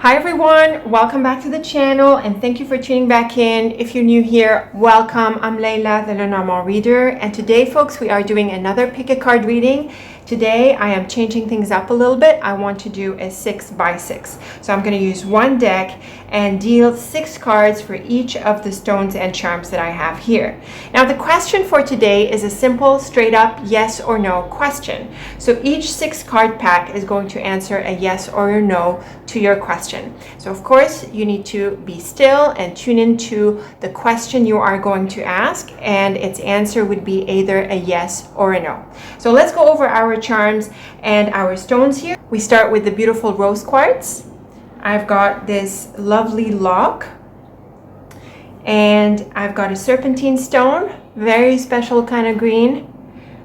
Hi everyone, welcome back to the channel and thank you for tuning back in. If you're new here, welcome. I'm Layla, the Lenormand reader, and today folks we are doing another pick a card reading. Today I am changing things up a little bit. I want to do a 6x6. So I'm going to use one deck and deal 6 cards for each of the stones and charms that I have here. Now the question for today is a simple straight up yes or no question. So each 6 card pack is going to answer a yes or a no to your question. So of course you need to be still and tune into the question you are going to ask, and its answer would be either a yes or a no. So let's go over our charms and our stones here. We start with the beautiful rose quartz. I've got this lovely lock, and I've got a serpentine stone, very special kind of green.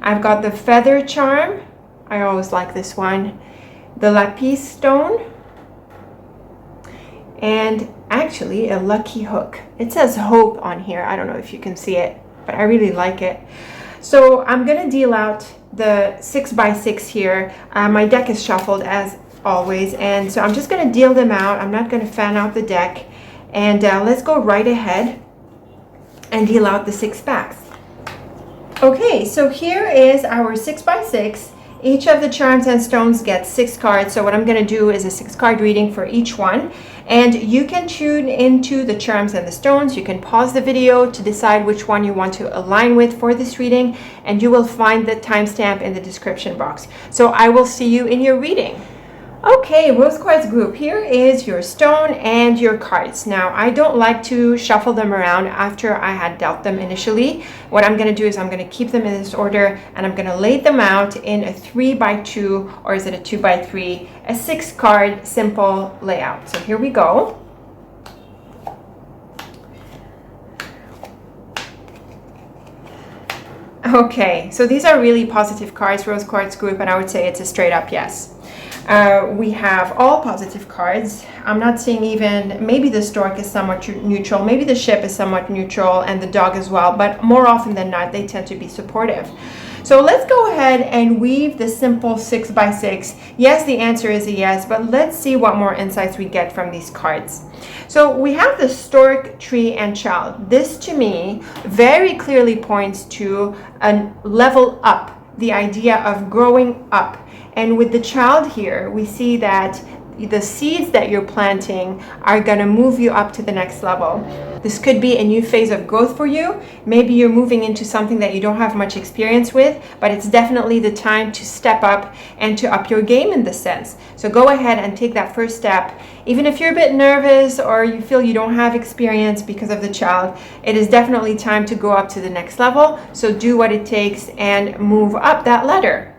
I've got the feather charm. I always like this one. The lapis stone, and actually a lucky hook. It says hope on here. I don't know if you can see it, but I really like it. So I'm gonna deal out the 6x6 here. My deck is shuffled as always, and so I'm just gonna deal them out. I'm not gonna fan out the deck, and let's go right ahead and deal out the 6 packs. Okay, so here is our 6x6. Each of the charms and stones gets 6 cards. So what I'm going to do is a 6 card reading for each one. And you can tune into the charms and the stones. You can pause the video to decide which one you want to align with for this reading. And you will find the timestamp in the description box. So I will see you in your reading. Okay, Rose Quartz group, here is your stone and your cards. Now, I don't like to shuffle them around after I had dealt them initially. What I'm going to do is I'm going to keep them in this order, and I'm going to lay them out in a 3x2, or is it a 2x3, a 6 card simple layout. So here we go. Okay, so these are really positive cards, Rose Quartz group, and I would say it's a straight up yes. We have all positive cards. I'm not seeing even, maybe the stork is somewhat neutral, maybe the ship is somewhat neutral, and the dog as well, but more often than not, they tend to be supportive. So let's go ahead and weave the simple 6x6. Yes, the answer is a yes, but let's see what more insights we get from these cards. So we have the stork, tree, and child. This to me very clearly points to a level up, the idea of growing up. And with the child here, we see that the seeds that you're planting are going to move you up to the next level. This could be a new phase of growth for you. Maybe you're moving into something that you don't have much experience with, but it's definitely the time to step up and to up your game in this sense. So go ahead and take that first step. Even if you're a bit nervous or you feel you don't have experience because of the child, it is definitely time to go up to the next level. So do what it takes and move up that ladder.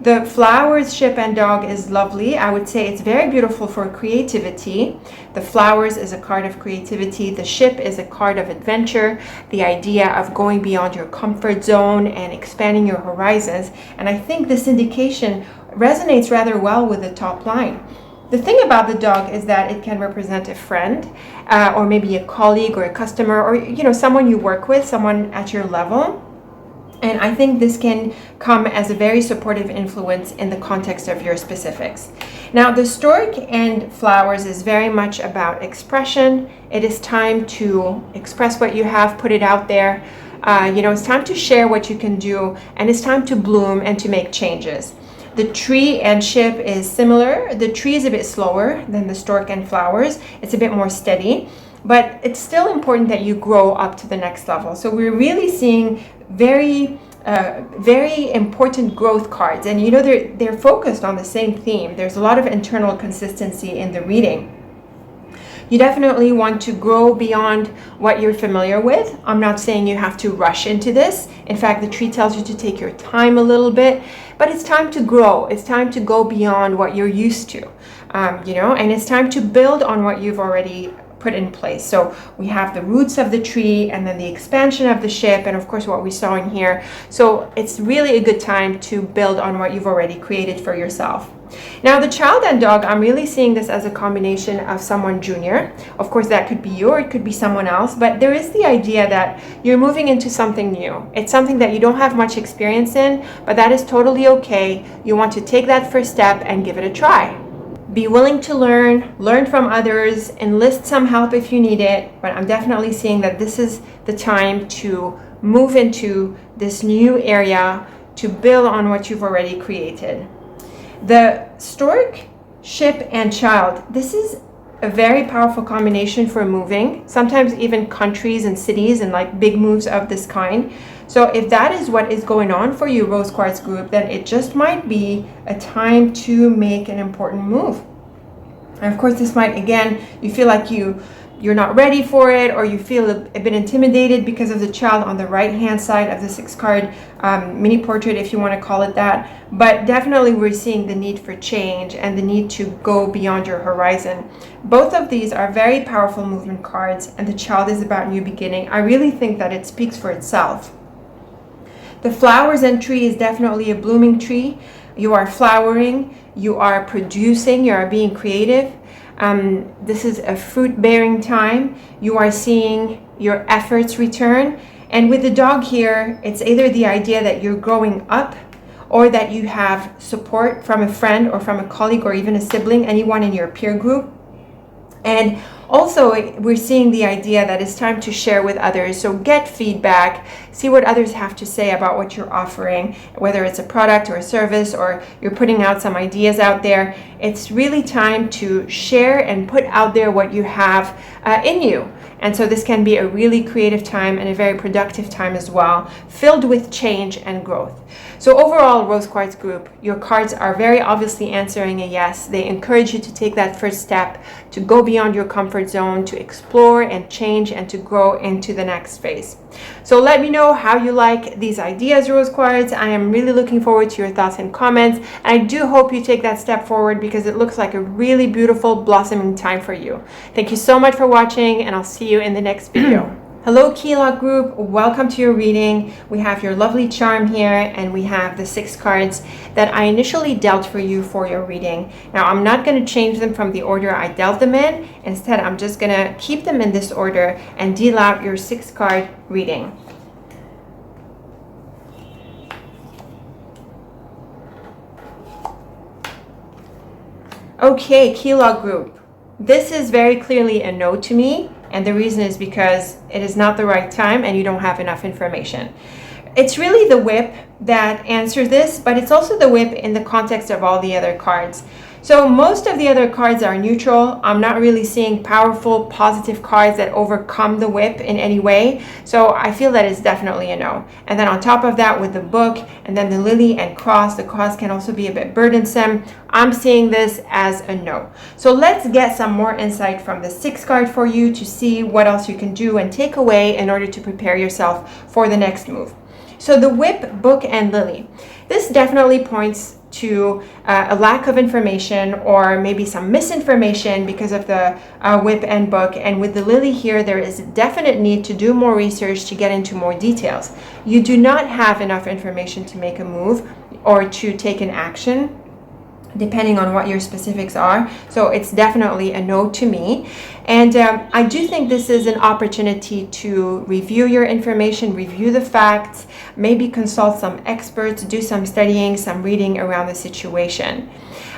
The flowers, ship, and dog is lovely. I would say it's very beautiful for creativity. The flowers is a card of creativity. The ship is a card of adventure, the idea of going beyond your comfort zone and expanding your horizons. And I think this indication resonates rather well with the top line. The thing about the dog is that it can represent a friend, or maybe a colleague or a customer, or someone you work with, someone at your level. And I think this can come as a very supportive influence in the context of your specifics. Now, the stork and flowers is very much about expression. It is time to express what you have, put it out there. It's time to share what you can do, and it's time to bloom and to make changes. The tree and ship is similar. The tree is a bit slower than the stork and flowers. It's a bit more steady, but it's still important that you grow up to the next level. So we're really seeing very important growth cards, and they're focused on the same theme. There's a lot of internal consistency in the reading. You definitely want to grow beyond what you're familiar with. I'm not saying you have to rush into this. In fact, the tree tells you to take your time a little bit, but it's time to grow. It's time to go beyond what you're used to, and it's time to build on what you've already put in place. So we have the roots of the tree, and then the expansion of the ship, and of course what we saw in here. So it's really a good time to build on what you've already created for yourself. Now the child and dog, I'm really seeing this as a combination of someone junior. Of course that could be you, or it could be someone else, but there is the idea that you're moving into something new. It's something that you don't have much experience in, but that is totally okay. You want to take that first step and give it a try. Be willing to learn from others, enlist some help if you need it, but I'm definitely seeing that this is the time to move into this new area to build on what you've already created. The stork, ship, and child. This is a very powerful combination for moving, sometimes even countries and cities and like big moves of this kind. So if that is what is going on for you, Rose Quartz group, then it just might be a time to make an important move. And of course, this might, again, you feel like you're not ready for it, or you feel a bit intimidated because of the child on the right hand side of the 6-card mini portrait, if you want to call it that. But definitely we're seeing the need for change and the need to go beyond your horizon. Both of these are very powerful movement cards, and the child is about new beginning. I really think that it speaks for itself. The flowers and tree is definitely a blooming tree. You are flowering, you are producing, you are being creative. This is a fruit-bearing time. You are seeing your efforts return. And with the dog here, it's either the idea that you're growing up, or that you have support from a friend or from a colleague or even a sibling, anyone in your peer group. And also, we're seeing the idea that it's time to share with others. So get feedback, see what others have to say about what you're offering, whether it's a product or a service, or you're putting out some ideas out there. It's really time to share and put out there what you have in you. And so this can be a really creative time and a very productive time as well, filled with change and growth. So overall, Rose Quartz group, your cards are very obviously answering a yes. They encourage you to take that first step, to go beyond your comfort zone, to explore and change, and to grow into the next phase. So let me know how you like these ideas, Rose Quartz. I am really looking forward to your thoughts and comments. I do hope you take that step forward, because it looks like a really beautiful blossoming time for you. Thank you so much for watching, and I'll see you in the next video. Hello Key Lock group, welcome to your reading. We have your lovely charm here, and we have the 6 cards that I initially dealt for you for your reading. Now I'm not going to change them from the order I dealt them in. Instead, I'm just going to keep them in this order and deal out your 6-card reading. Okay, Key Lock group. This is very clearly a no to me. And the reason is because it is not the right time and you don't have enough information. It's really the whip that answers this, but it's also the whip in the context of all the other cards. So most of the other cards are neutral. I'm not really seeing powerful, positive cards that overcome the whip in any way. So I feel that it's definitely a no. And then on top of that, with the book and then the lily and cross, the cross can also be a bit burdensome. I'm seeing this as a no. So let's get some more insight from the 6 card for you to see what else you can do and take away in order to prepare yourself for the next move. So the whip, book, and lily. This definitely points to a lack of information, or maybe some misinformation because of the whip and book. And with the lily here, there is a definite need to do more research to get into more details. You do not have enough information to make a move or to take an action, depending on what your specifics are. So it's definitely a no to me. And I do think this is an opportunity to review your information, review the facts, maybe consult some experts, do some studying, some reading around the situation.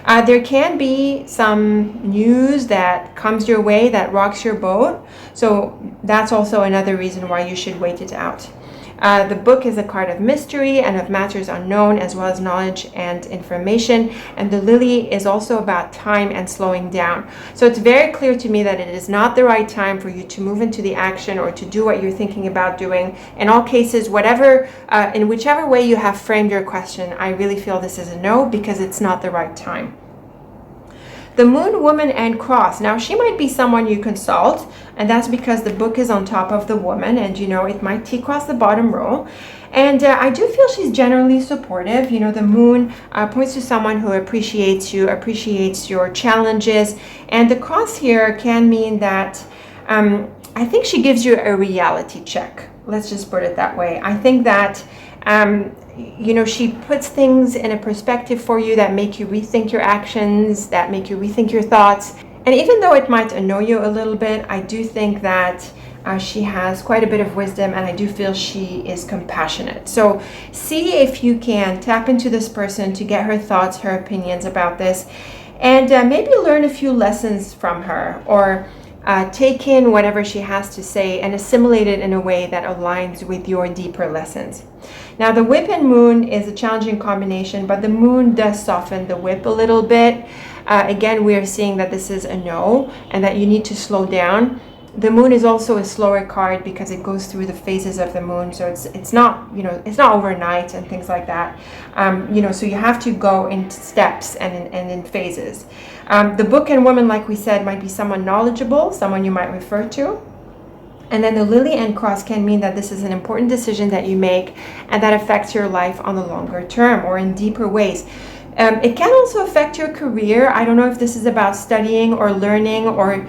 There can be some news that comes your way that rocks your boat. So that's also another reason why you should wait it out. The book is a card of mystery and of matters unknown, as well as knowledge and information. And the lily is also about time and slowing down. So it's very clear to me that it is not the right time for you to move into the action or to do what you're thinking about doing. In all cases, in whichever way you have framed your question, I really feel this is a no, because it's not the right time. The moon, woman, and cross. Now, she might be someone you consult, and that's because the book is on top of the woman, and it might T-cross the bottom row. And I do feel she's generally supportive. The moon points to someone who appreciates you, appreciates your challenges. And the cross here can mean that I think she gives you a reality check. Let's just put it that way. I think that she puts things in a perspective for you that make you rethink your actions, that make you rethink your thoughts. And even though it might annoy you a little bit, I do think that she has quite a bit of wisdom, and I do feel she is compassionate. So see if you can tap into this person to get her thoughts, her opinions about this. and maybe learn a few lessons from her, or take in whatever she has to say and assimilate it in a way that aligns with your deeper lessons. Now, the whip and moon is a challenging combination, but the moon does soften the whip a little bit. Again, we are seeing that this is a no and that you need to slow down. The moon is also a slower card because it goes through the phases of the moon, so it's not, it's not overnight and things like that. So you have to go in steps and in phases. The book and woman, like we said, might be someone knowledgeable, someone you might refer to. And then the lily and cross can mean that this is an important decision that you make and that affects your life on the longer term or in deeper ways. It can also affect your career. I don't know if this is about studying or learning, or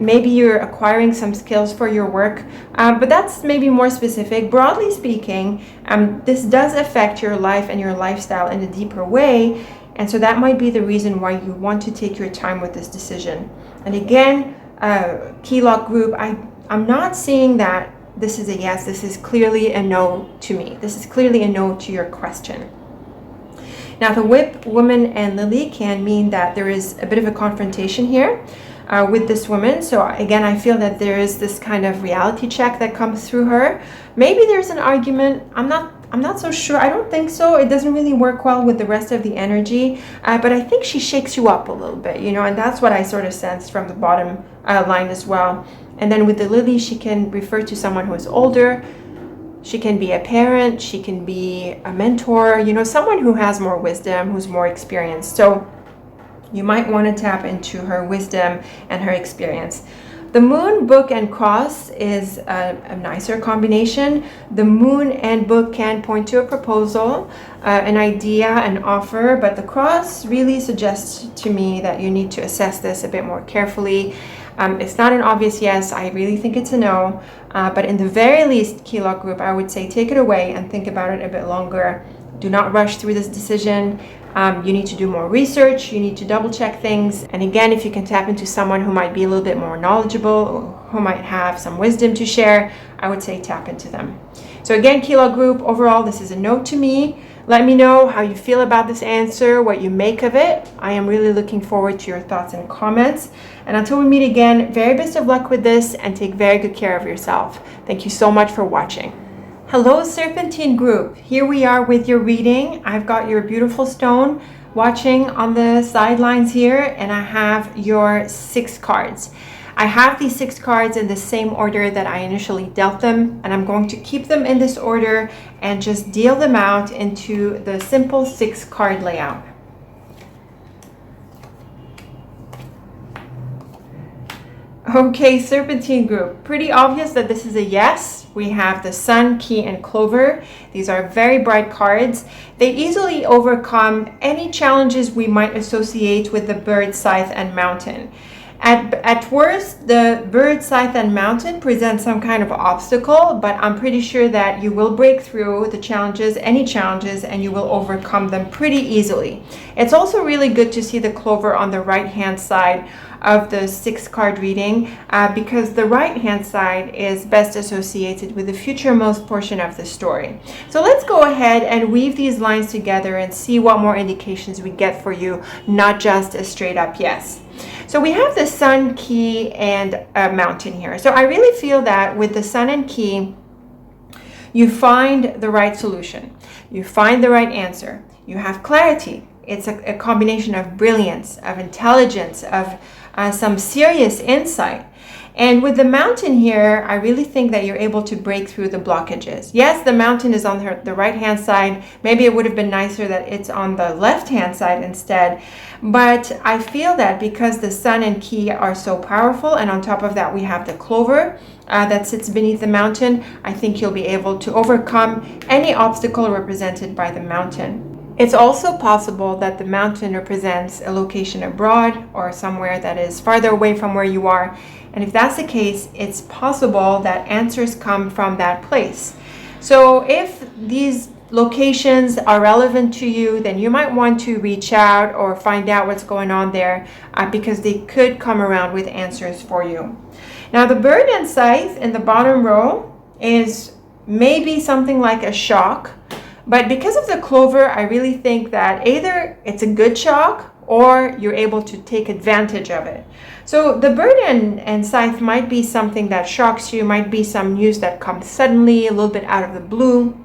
maybe you're acquiring some skills for your work, but that's maybe more specific. Broadly speaking, this does affect your life and your lifestyle in a deeper way, and so that might be the reason why you want to take your time with this decision. And again, key lock group, I'm not seeing that this is a yes. This is clearly a no to me. This is clearly a no to your question. Now, the whip, woman, and lily can mean that there is a bit of a confrontation here with this woman. So again, I feel that there is this kind of reality check that comes through her. Maybe there's an argument. I'm not so sure. I don't think so. It doesn't really work well with the rest of the energy, but I think she shakes you up a little bit, and that's what I sort of sensed from the bottom line as well. And then with the lily, she can refer to someone who is older. She can be a parent, she can be a mentor, someone who has more wisdom, who's more experienced. So you might want to tap into her wisdom and her experience. The moon, book, and cross is a nicer combination. The moon and book can point to a proposal, an idea, an offer, but the cross really suggests to me that you need to assess this a bit more carefully. It's not an obvious yes. I really think it's a no. But in the very least, key lock group, I would say take it away and think about it a bit longer. Do not rush through this decision. You need to do more research. You need to double check things. And again, if you can tap into someone who might be a little bit more knowledgeable, who might have some wisdom to share, I would say tap into them. So again, key lock group, overall, this is a no to me. Let me know how you feel about this answer, what you make of it. I am really looking forward to your thoughts and comments. And until we meet again, very best of luck with this and take very good care of yourself. Thank you so much for watching. Hello, Serpentine group. Here we are with your reading. I've got your beautiful stone watching on the sidelines here, and I have your 6 cards. I have these 6 cards in the same order that I initially dealt them, and I'm going to keep them in this order and just deal them out into the simple 6 card layout. Okay, Serpentine group, pretty obvious that this is a yes. We have the Sun, Key, and Clover. These are very bright cards. They easily overcome any challenges we might associate with the Bird, Scythe, and Mountain. At worst, the Bird, Scythe, and Mountain present some kind of obstacle, but I'm pretty sure that you will break through the challenges, any challenges, and you will overcome them pretty easily. It's also really good to see the Clover on the right-hand side of the 6 card reading because the right hand side is best associated with the future-most portion of the story. So let's go ahead and weave these lines together and see what more indications we get for you, not just a straight up yes. So we have the Sun, Key, and Mountain here. So I really feel that with the Sun and Key, you find the right solution. You find the right answer. You have clarity. It's a combination of brilliance, of intelligence, of some serious insight. And with the Mountain here, I really think that you're able to break through the blockages. Yes, the Mountain is on the right-hand side. Maybe it would have been nicer that it's on the left-hand side instead. But I feel that because the Sun and Key are so powerful, and on top of that we have the Clover that sits beneath the Mountain, I think you'll be able to overcome any obstacle represented by the Mountain. It's also possible that the Mountain represents a location abroad or somewhere that is farther away from where you are. And if that's the case, it's possible that answers come from that place. So if these locations are relevant to you, then you might want to reach out or find out what's going on there because they could come around with answers for you. Now the Bird and Scythe in the bottom row is maybe something like a shock. But because of the Clover, I really think that either it's a good shock or you're able to take advantage of it. So the bird and scythe might be something that shocks you, might be some news that comes suddenly, a little bit out of the blue.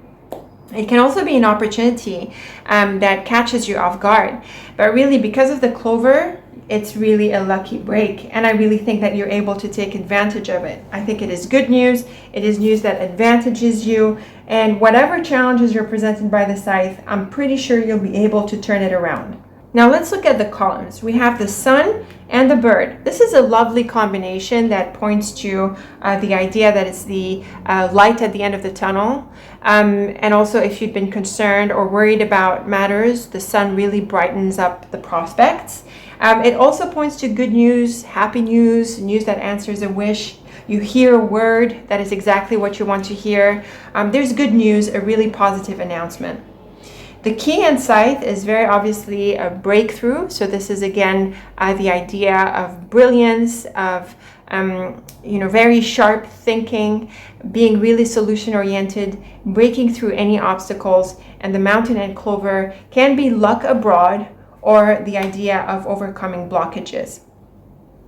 It can also be an opportunity that catches you off guard. But really, because of the clover, it's really a lucky break. And I really think that you're able to take advantage of it. I think it is good news. It is news that advantages you. And whatever challenges you're presented by the scythe, I'm pretty sure you'll be able to turn it around. Now let's look at the columns. We have the sun and the bird. This is a lovely combination that points to the idea that it's the light at the end of the tunnel. And also, if you've been concerned or worried about matters, the sun really brightens up the prospects. It also points to good news, happy news, news that answers a wish. You hear a word that is exactly what you want to hear. There's good news, a really positive announcement. The key and scythe is very obviously a breakthrough. So this is again the idea of brilliance, of very sharp thinking, being really solution oriented, breaking through any obstacles. And the mountain and clover can be luck abroad or the idea of overcoming blockages.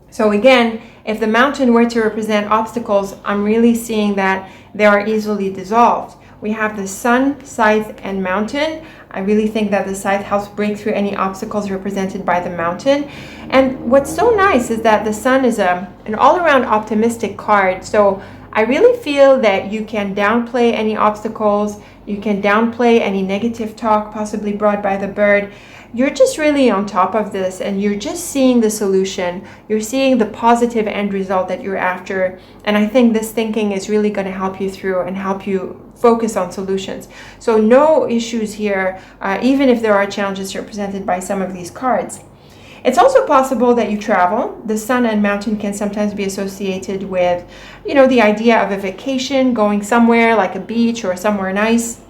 So again, if the mountain were to represent obstacles, I'm really seeing that they are easily dissolved. We have the sun, scythe, and mountain. I really think that the scythe helps break through any obstacles represented by the mountain. And what's so nice is that the sun is an all-around optimistic card. So I really feel that you can downplay any obstacles, you can downplay any negative talk possibly brought by the bird. You're just really on top of this and you're just seeing the solution. You're seeing the positive end result that you're after. And I think this thinking is really going to help you through and help you focus on solutions. So no issues here, even if there are challenges represented by some of these cards. It's also possible that you travel. The sun and mountain can sometimes be associated with, the idea of a vacation, going somewhere like a beach or somewhere nice.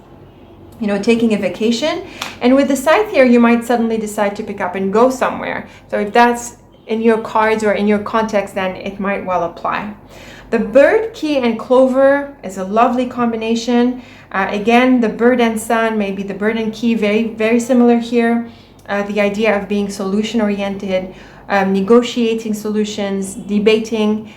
Taking a vacation. And with the scythe here, you might suddenly decide to pick up and go somewhere. So if that's in your cards or in your context, then it might well apply. The bird, key, and clover is a lovely combination. Again, the bird and sun, maybe the bird and key, very, very similar here. The idea of being solution-oriented, negotiating solutions, debating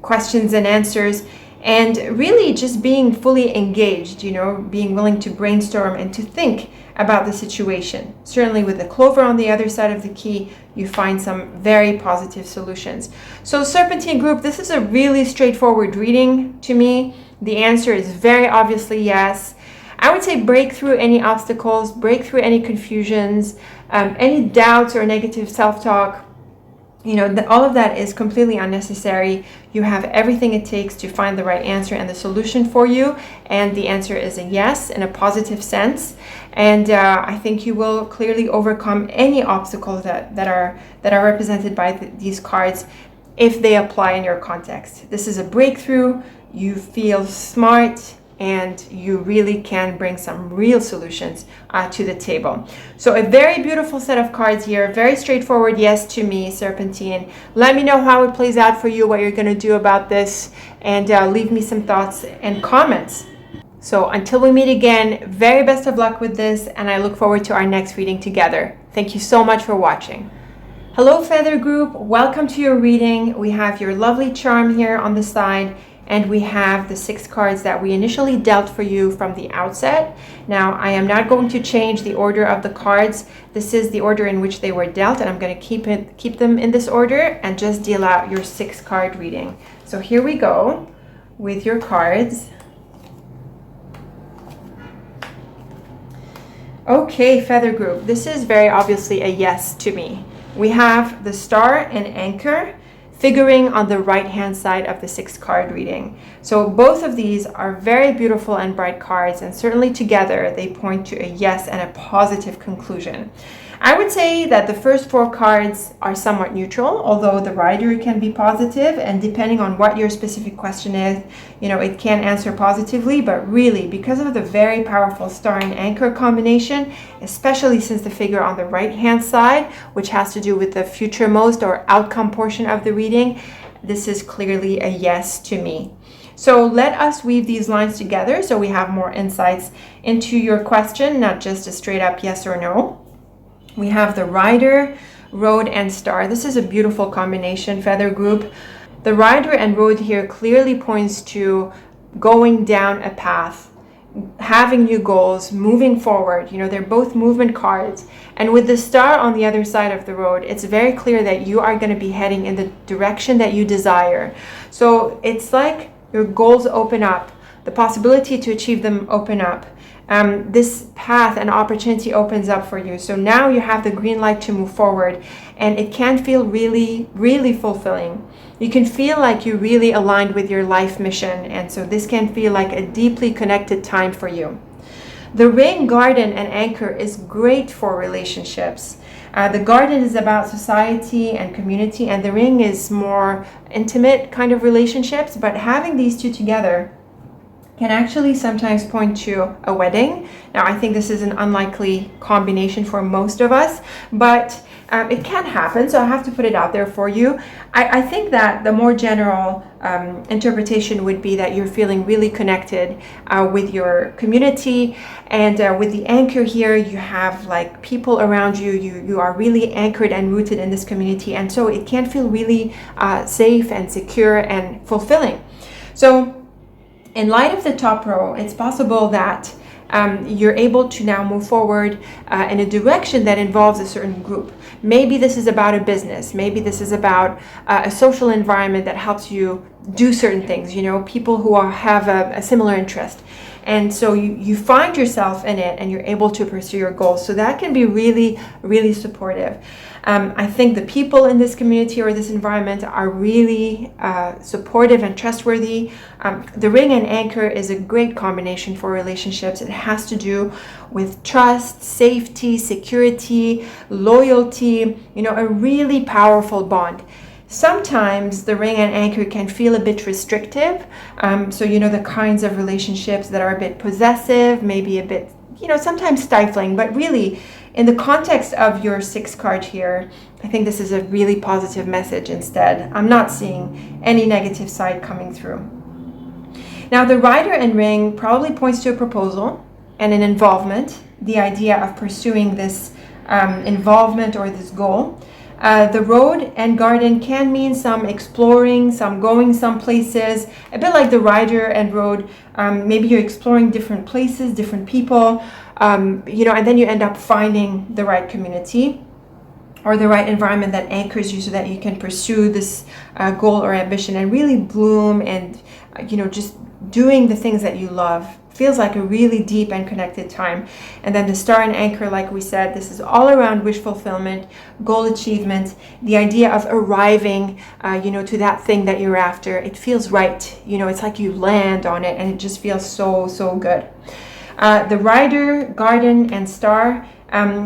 questions and answers. And really just being fully engaged, being willing to brainstorm and to think about the situation. Certainly with the clover on the other side of the key, you find some very positive solutions. So Serpentine group, this is a really straightforward reading to me. The answer is very obviously yes. I would say break through any obstacles, break through any confusions, any doubts or negative self-talk. All of that is completely unnecessary. You have everything it takes to find the right answer and the solution for you. And the answer is a yes in a positive sense. And I think you will clearly overcome any obstacles that are represented by these cards if they apply in your context. This is a breakthrough. You feel smart and you really can bring some real solutions to the table. So a very beautiful set of cards here, very straightforward yes to me, Serpentine. Let me know how it plays out for you, what you're going to do about this, and leave me some thoughts and comments. So until we meet again, very best of luck with this, and I look forward to our next reading together. Thank you so much for watching. Hello Feather Group, welcome to your reading. We have your lovely charm here on the side, and we have the 6 cards that we initially dealt for you from the outset. Now, I am not going to change the order of the cards. This is the order in which they were dealt, and I'm going to keep them in this order and just deal out your 6 card reading. So here we go with your cards. Okay, Feather Group, this is very obviously a yes to me. We have the star and anchor figuring on the right hand side of the 6 card reading. So both of these are very beautiful and bright cards, and certainly together they point to a yes and a positive conclusion. I would say that the first 4 cards are somewhat neutral, although the rider can be positive, and depending on what your specific question is, it can answer positively. But really, because of the very powerful star and anchor combination, especially since the figure on the right hand side, which has to do with the futuremost or outcome portion of the reading, this is clearly a yes to me. So let us weave these lines together so we have more insights into your question, not just a straight up yes or no. We have the Rider, Road, and Star. This is a beautiful combination feather group. The Rider and Road here clearly points to going down a path, having new goals, moving forward. You know, they're both movement cards. And with the Star on the other side of the road, it's very clear that you are going to be heading in the direction that you desire. So it's like your goals open up, the possibility to achieve them open up. This path and opportunity opens up for you. So now you have the green light to move forward, and it can feel really, really fulfilling. You can feel like you're really aligned with your life mission, and so this can feel like a deeply connected time for you. The Ring, Garden, and Anchor is great for relationships. The Garden is about society and community, and the Ring is more intimate kind of relationships, but having these two together can actually sometimes point to a wedding. Now, I think this is an unlikely combination for most of us, but it can happen, so I have to put it out there for you. I think that the more general interpretation would be that you're feeling really connected with your community, and with the Anchor here, you have like people around you. You are really anchored and rooted in this community, and so it can feel really safe and secure and fulfilling. So in light of the top row, it's possible that you're able to now move forward in a direction that involves a certain group. Maybe this is about a business. Maybe this is about a social environment that helps you do certain things, you know, people who have a similar interest. And so you find yourself in it and you're able to pursue your goals. So that can be really, really supportive. I think the people in this community or this environment are really supportive and trustworthy. The Ring and Anchor is a great combination for relationships. It has to do with trust, safety, security, loyalty, you know, a really powerful bond. Sometimes the Ring and Anchor can feel a bit restrictive. So, you know, the kinds of relationships that are a bit possessive, maybe a bit, you know, sometimes stifling, but really in the context of your 6 card here, I think this is a really positive message instead. I'm not seeing any negative side coming through. Now, the Rider and Ring probably points to a proposal and an involvement, the idea of pursuing this involvement or this goal. The Road and Garden can mean some exploring, some going some places, a bit like the Rider and Road. Maybe you're exploring different places, different people, you know, and then you end up finding the right community or the right environment that anchors you so that you can pursue this goal or ambition and really bloom and, you know, just doing the things that you love. Feels like a really deep and connected time. And then the Star and Anchor, like we said, this is all around wish fulfillment, goal achievement, the idea of arriving, you know, to that thing that you're after. It feels right. You know, it's like you land on it and it just feels so, so good. The Rider, Garden, and Star,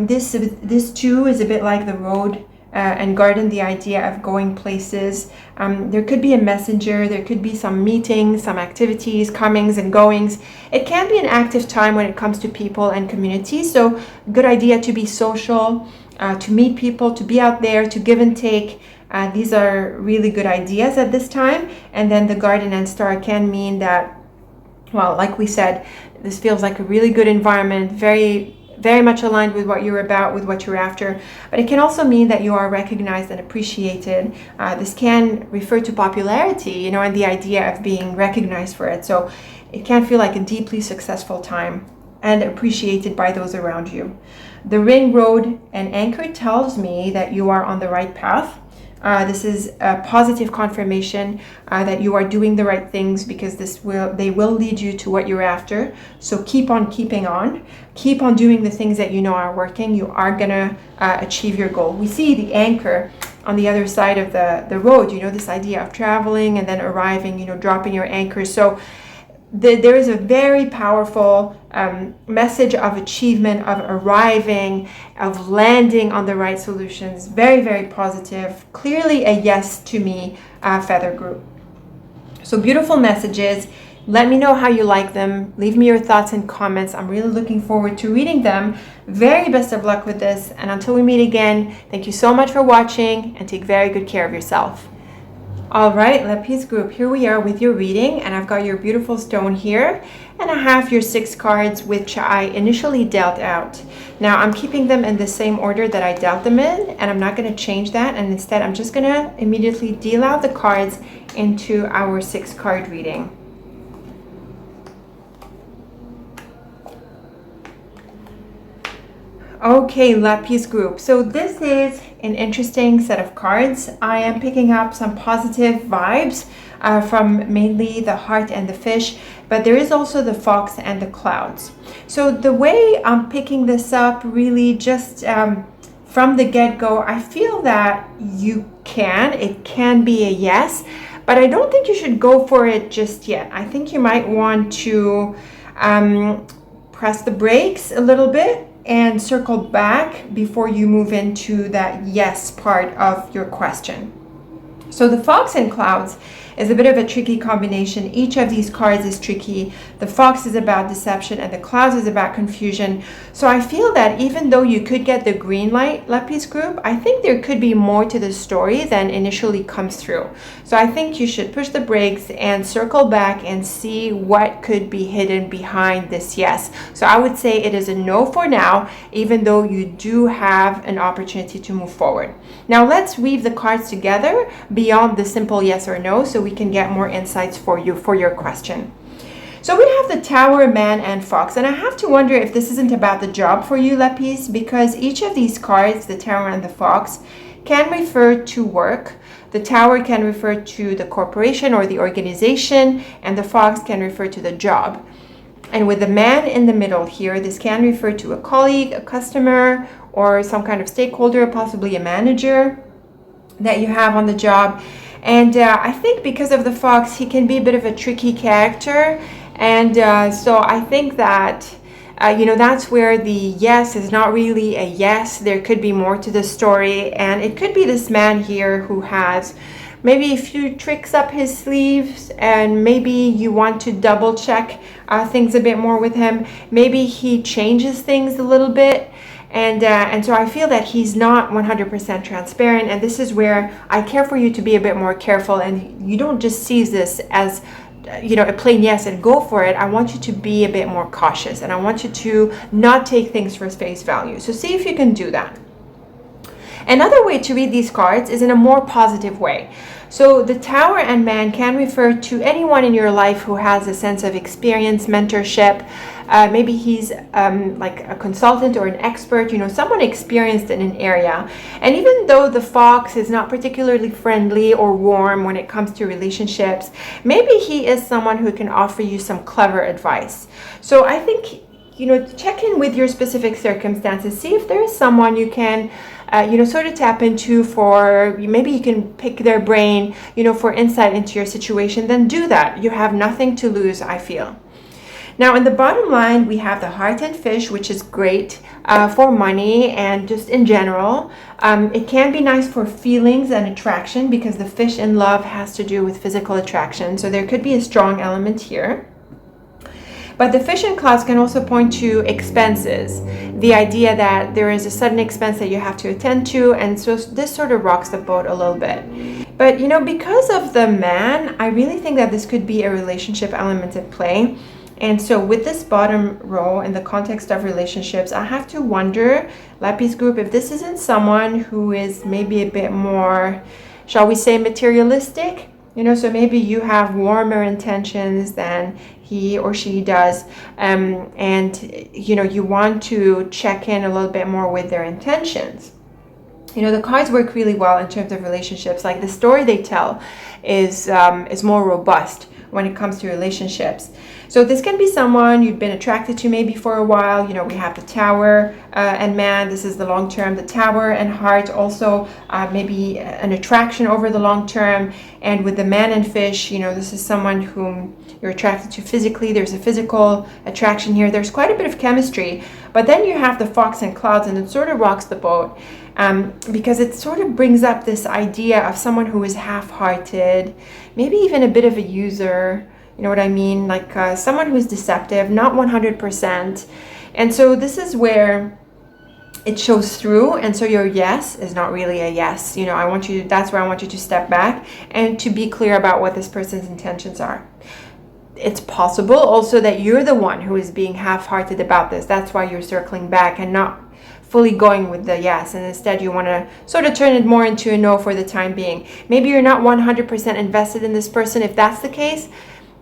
this too is a bit like the Road and Garden, the idea of going places. There could be a messenger, there could be some meetings, some activities, comings and goings. It can be an active time when it comes to people and community. So good idea to be social, to meet people, to be out there, to give and take. These are really good ideas at this time. And then the Garden and Star can mean that, well, like we said, this feels like a really good environment, very much aligned with what you're about, with what you're after. But it can also mean that you are recognized and appreciated. This can refer to popularity, you know, and the idea of being recognized for it. So it can feel like a deeply successful time and appreciated by those around you. The Ring, Road, and Anchor tells me that you are on the right path. This is a positive confirmation that you are doing the right things, because they will lead you to what you're after. So keep on keeping on. Keep on doing the things that you know are working. You are going to achieve your goal. We see the Anchor on the other side of the road, you know, this idea of traveling and then arriving, you know, dropping your anchor. So there is a very powerful message of achievement, of arriving, of landing on the right solutions. Very, very positive. Clearly a yes to me, Feather Group. So beautiful messages. Let me know how you like them. Leave me your thoughts and comments. I'm really looking forward to reading them. Very best of luck with this. And until we meet again, thank you so much for watching and take very good care of yourself. All right, Lapis group, here we are with your reading, and I've got your beautiful stone here, and I have your 6 cards which I initially dealt out. Now I'm keeping them in the same order that I dealt them in, and I'm not going to change that, and instead I'm just going to immediately deal out the cards into our 6 card reading. Okay, Lapis group. So this is an interesting set of cards. I am picking up some positive vibes from mainly the heart and the fish, but there is also the fox and the clouds. So the way I'm picking this up, really just from the get-go, I feel that it can be a yes, but I don't think you should go for it just yet. I think you might want to press the brakes a little bit and circle back before you move into that yes part of your question. So the fox and clouds is a bit of a tricky combination. Each of these cards is tricky. The fox is about deception and the clouds is about confusion. So I feel that even though you could get the green light, Lapis group, I think there could be more to the story than initially comes through. So I think you should push the brakes and circle back and see what could be hidden behind this yes. So I would say it is a no for now, even though you do have an opportunity to move forward. Now let's weave the cards together beyond the simple yes or no, so we can get more insights for you for your question. So we have the Tower, Man, and Fox, and I have to wonder if this isn't about the job for you, Lapis, because each of these cards, the Tower and the Fox, can refer to work. The Tower can refer to the corporation or the organization, and the Fox can refer to the job. And with the Man in the middle here, this can refer to a colleague, a customer, or some kind of stakeholder, possibly a manager that you have on the job. And I think because of the fox, he can be a bit of a tricky character. And so I think that, that's where the yes is not really a yes. There could be more to the story. And it could be this man here who has maybe a few tricks up his sleeves, and maybe you want to double check things a bit more with him. Maybe he changes things a little bit. And so I feel that he's not 100% transparent, and this is where I care for you to be a bit more careful, and you don't just seize this as a plain yes and go for it. I want you to be a bit more cautious, and I want you to not take things for face value. So see if you can do that. Another way to read these cards is in a more positive way. So the Tower and Man can refer to anyone in your life who has a sense of experience, mentorship. Maybe he's like a consultant or an expert, someone experienced in an area. And even though the fox is not particularly friendly or warm when it comes to relationships, maybe he is someone who can offer you some clever advice. So I think, check in with your specific circumstances. See if there is someone you can sort of tap into for, maybe you can pick their brain, for insight into your situation. Then do that. You have nothing to lose, I feel. Now, in the bottom line, we have the heart and fish, which is great for money and just in general. It can be nice for feelings and attraction, because the fish in love has to do with physical attraction. So there could be a strong element here. But the fish and clouds can also point to expenses, the idea that there is a sudden expense that you have to attend to, and so this sort of rocks the boat a little bit. But because of the Man, I really think that this could be a relationship element at play. And so with this bottom row, in the context of relationships, I have to wonder, Lapis group, if this isn't someone who is maybe a bit more, shall we say, materialistic. So maybe you have warmer intentions than he or she does, and you want to check in a little bit more with their intentions. The cards work really well in terms of relationships. Like the story they tell is more robust when it comes to relationships. So this can be someone you've been attracted to maybe for a while. We have the Tower and Man. This is the long term. The Tower and Heart also maybe an attraction over the long term. And with the Man and Fish, this is someone whom you're attracted to physically. There's a physical attraction here. There's quite a bit of chemistry. But then you have the Fox and Clouds, and it sort of rocks the boat because it sort of brings up this idea of someone who is half-hearted, maybe even a bit of a user. You know what I mean? Like someone who's deceptive, not 100%. And so this is where it shows through, and so your yes is not really a yes. You know, that's where I want you to step back and to be clear about what this person's intentions are. It's possible also that you're the one who is being half-hearted about this. That's why you're circling back and not fully going with the yes, and instead you want to sort of turn it more into a no for the time being. Maybe you're not 100% invested in this person. If that's the case,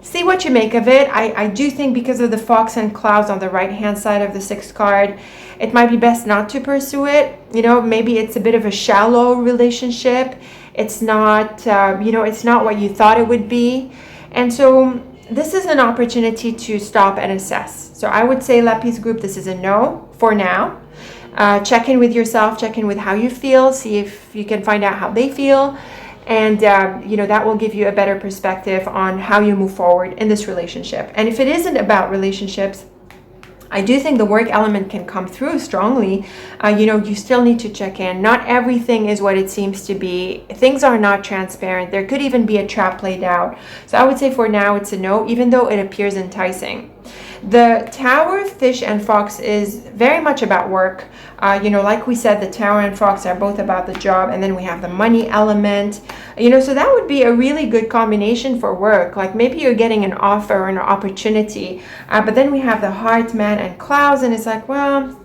see what you make of it. I do think because of the fox and clouds on the right hand side of the 6th card, it might be best not to pursue it. You know, maybe it's a bit of a shallow relationship. It's not, it's not what you thought it would be. And so this is an opportunity to stop and assess. So I would say, Lapis group, this is a no for now. Check in with yourself, check in with how you feel, see if you can find out how they feel. And, that will give you a better perspective on how you move forward in this relationship. And if it isn't about relationships, I do think the work element can come through strongly. You still need to check in. Not everything is what it seems to be. Things are not transparent. There could even be a trap played out. So I would say for now it's a no, even though it appears enticing. The Tower, Fish, and Fox is very much about work. Like we said, the Tower and Fox are both about the job, and then we have the money element. So that would be a really good combination for work. Like maybe you're getting an offer or an opportunity, but then we have the Heart, Man, and Clouds, and it's like, well,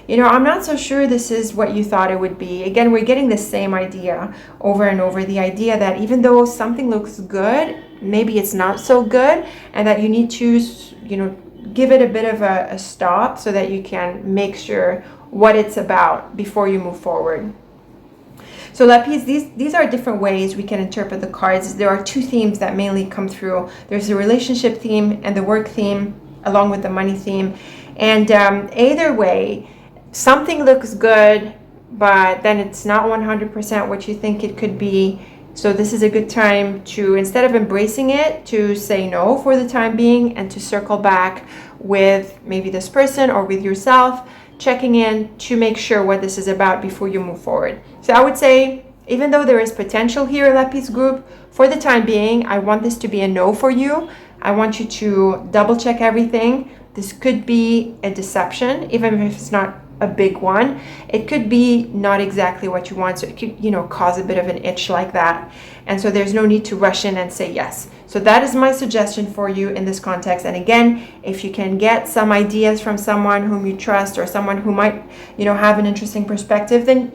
I'm not so sure this is what you thought it would be. Again, we're getting the same idea over and over. The idea that even though something looks good, maybe it's not so good, and that you need to, give it a bit of a stop so that you can make sure what it's about before you move forward. So Lapis, these are different ways we can interpret the cards. There are 2 themes that mainly come through. There's the relationship theme and the work theme, along with the money theme. And either way, something looks good, but then it's not 100% what you think it could be. So this is a good time to, instead of embracing it, to say no for the time being and to circle back with maybe this person or with yourself, checking in to make sure what this is about before you move forward. So I would say, even though there is potential here, Lapis group, for the time being, I want this to be a no for you. I want you to double check everything. This could be a deception, even if it's not a big one. It could be not exactly what you want, so it could cause a bit of an itch like that, and so there's no need to rush in and say yes. So that is my suggestion for you in this context. And again, if you can get some ideas from someone whom you trust or someone who might have an interesting perspective, then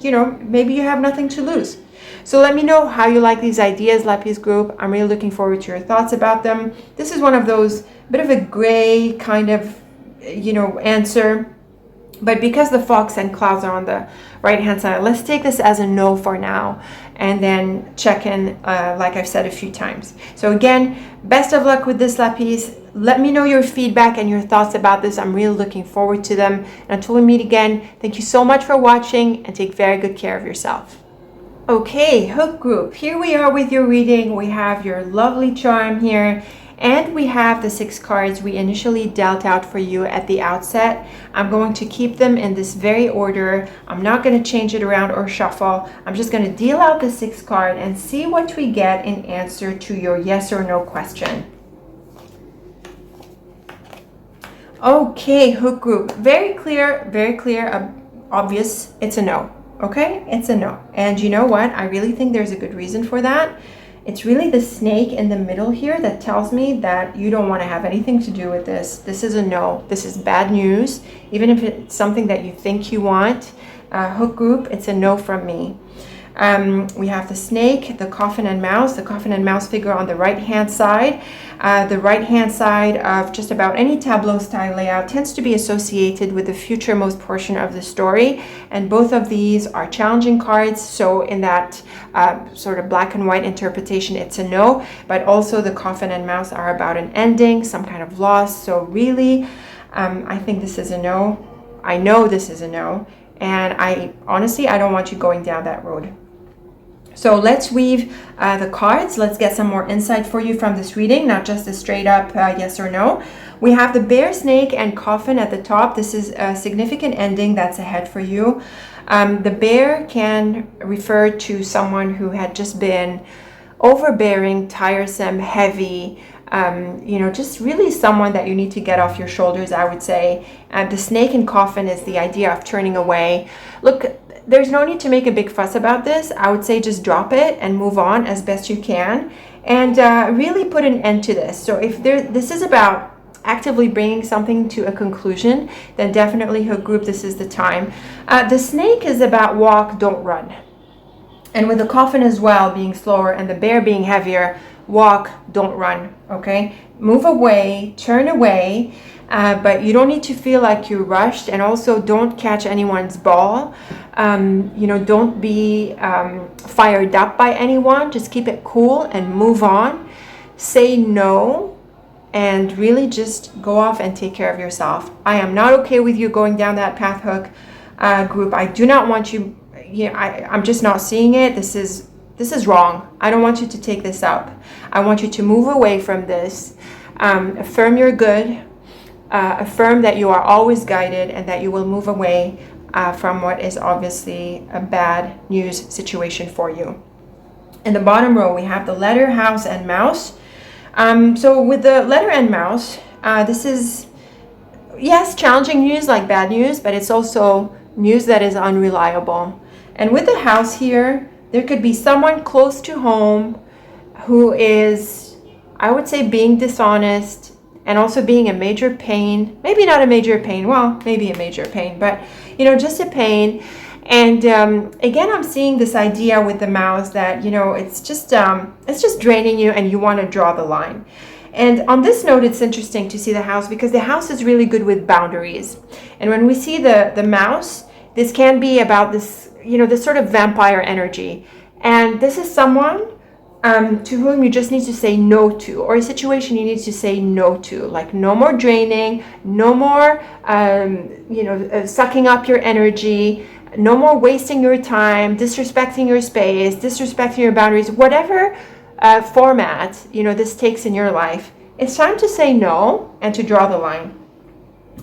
maybe you have nothing to lose. So let me know how you like these ideas, Lapis group. I'm really looking forward to your thoughts about them. This is one of those bit of a gray kind of answer. But because the Fox and Clouds are on the right-hand side, let's take this as a no for now, and then check in, like I've said a few times. So again, best of luck with this, Lapis. Let me know your feedback and your thoughts about this. I'm really looking forward to them. And until we meet again, thank you so much for watching, and take very good care of yourself. Okay, Hook group, here we are with your reading. We have your lovely charm here. And we have the 6 cards we initially dealt out for you at the outset. I'm going to keep them in this very order. I'm not going to change it around or shuffle. I'm just going to deal out the 6 card and see what we get in answer to your yes or no question. Okay, Hook group, very clear, obvious. It's a no. Okay, it's a no. And you know what? I really think there's a good reason for that. It's really the snake in the middle here that tells me that you don't want to have anything to do with this. This is a no. This is bad news. Even if it's something that you think you want, Hook group, it's a no from me. We have the snake, the coffin and mouse figure on the right-hand side. The right-hand side of just about any tableau style layout tends to be associated with the future-most portion of the story. And both of these are challenging cards. So in that sort of black and white interpretation, it's a no. But also the coffin and mouse are about an ending, some kind of loss. So really, I think this is a no. I know this is a no. And I don't want you going down that road. So let's weave the cards. Let's get some more insight for you from this reading, not just a straight up yes or no. We have the bear, snake, and coffin at the top. This is a significant ending that's ahead for you. The bear can refer to someone who had just been overbearing, tiresome, heavy, just really someone that you need to get off your shoulders, I would say. The snake and coffin is the idea of turning away. Look, there's no need to make a big fuss about this. I would say just drop it and move on as best you can, and really put an end to this. So if this is about actively bringing something to a conclusion, then definitely hook group, this is the time. The snake is about walk, don't run. And with the coffin as well being slower and the bear being heavier, walk, don't run, okay? Move away, turn away, but you don't need to feel like you're rushed, and also don't catch anyone's ball. Don't be fired up by anyone. Just keep it cool and move on. Say no, and really just go off and take care of yourself. I am not okay with you going down that path, hook group. I do not want you, I'm just not seeing it. This is wrong. I don't want you to take this up. I want you to move away from this. Affirm you're good. Affirm that you are always guided, and that you will move away from what is obviously a bad news situation for you. In the bottom row, we have the letter, house, and mouse. So with the letter and mouse, this is, yes, challenging news like bad news, but it's also news that is unreliable. And with the house here, there could be someone close to home who is, I would say, being dishonest and also being a major pain. Maybe not a major pain, well, maybe a major pain, but just a pain. And again, I'm seeing this idea with the mouse that it's just draining you, and you want to draw the line. And on this note, it's interesting to see the house, because the house is really good with boundaries. And when we see the mouse, this can be about this, this sort of vampire energy. And this is someone to whom you just need to say no to, or a situation you need to say no to, like no more draining, no more, sucking up your energy, no more wasting your time, disrespecting your space, disrespecting your boundaries, whatever format, this takes in your life. It's time to say no and to draw the line.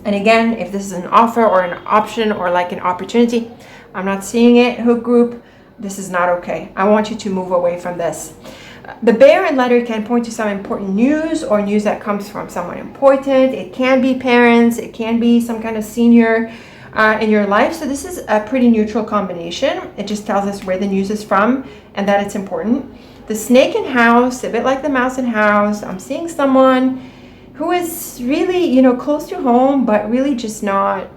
And again, if this is an offer or an option or like an opportunity, I'm not seeing it, hook group. This is not okay. I want you to move away from this. The bear and letter can point to some important news, or news that comes from someone important. It can be parents. It can be some kind of senior in your life. So this is a pretty neutral combination. It just tells us where the news is from and that it's important. The snake and house, a bit like the mouse and house. I'm seeing someone who is really, close to home, but really just not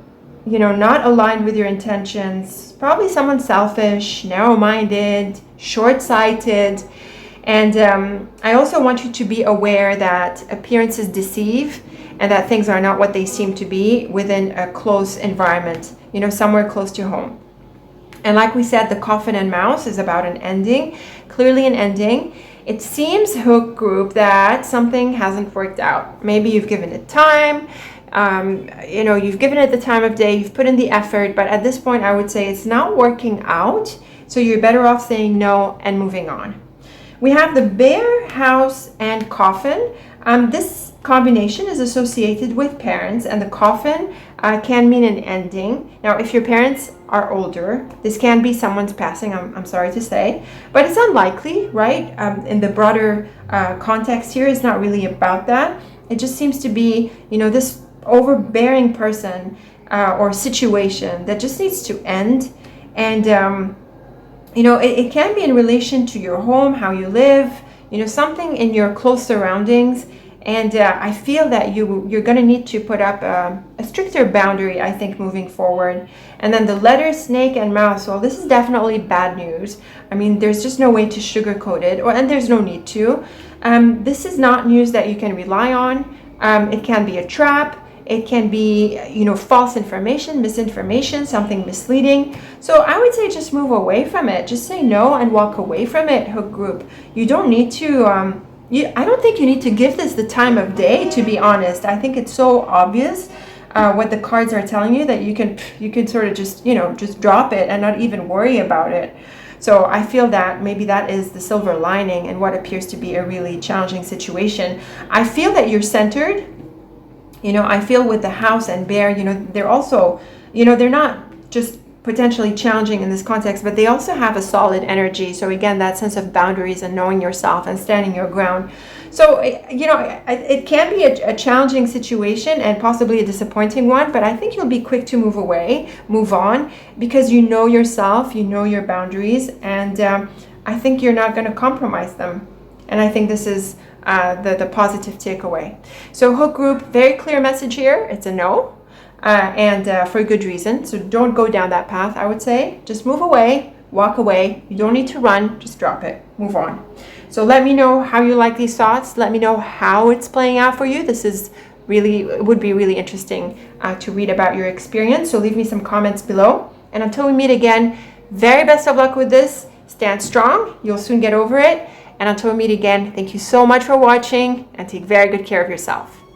aligned with your intentions. Probably someone selfish, narrow-minded, short-sighted. And I also want you to be aware that appearances deceive, and that things are not what they seem to be within a close environment, somewhere close to home. And like we said, the coffin and mouse is about an ending, clearly an ending. It seems, hook group, that something hasn't worked out. Maybe you've given it time, you've given it the time of day, you've put in the effort, but at this point I would say it's not working out, so you're better off saying no and moving on. We have the bear, house, and coffin. This combination is associated with parents, and the coffin can mean an ending. Now, if your parents are older, this can be someone's passing, I'm sorry to say, but it's unlikely, right? In the broader context here, it's not really about that. It just seems to be, this overbearing person or situation that just needs to end. And it can be in relation to your home, how you live, something in your close surroundings. And I feel that you're going to need to put up a stricter boundary, I think, moving forward. And then the letter, snake, and mouse. Well, this is definitely bad news. I mean, there's just no way to sugarcoat it, and there's no need to. This is not news that you can rely on. It can be a trap. It can be, false information, misinformation, something misleading. So I would say just move away from it. Just say no and walk away from it, hook group. You don't need to, I don't think you need to give this the time of day, to be honest. I think it's so obvious what the cards are telling you that you can sort of just drop it and not even worry about it. So I feel that maybe that is the silver lining in what appears to be a really challenging situation. I feel that you're centered. I feel with the house and bear, they're also, they're not just potentially challenging in this context, but they also have a solid energy. So again, that sense of boundaries and knowing yourself and standing your ground. So, it can be a challenging situation and possibly a disappointing one, but I think you'll be quick to move on, because you know yourself, you know your boundaries, and I think you're not going to compromise them. And I think this is the positive takeaway. So hook group, very clear message here. It's a no. And for a good reason. So don't go down that path, I would say. Just move away, walk away. You don't need to run, just drop it, move on. So let me know how you like these thoughts. Let me know how it's playing out for you. This is would be really interesting to read about your experience. So leave me some comments below. And until we meet again, very best of luck with this. Stand strong. You'll soon get over it. And until we meet again, thank you so much for watching, and take very good care of yourself.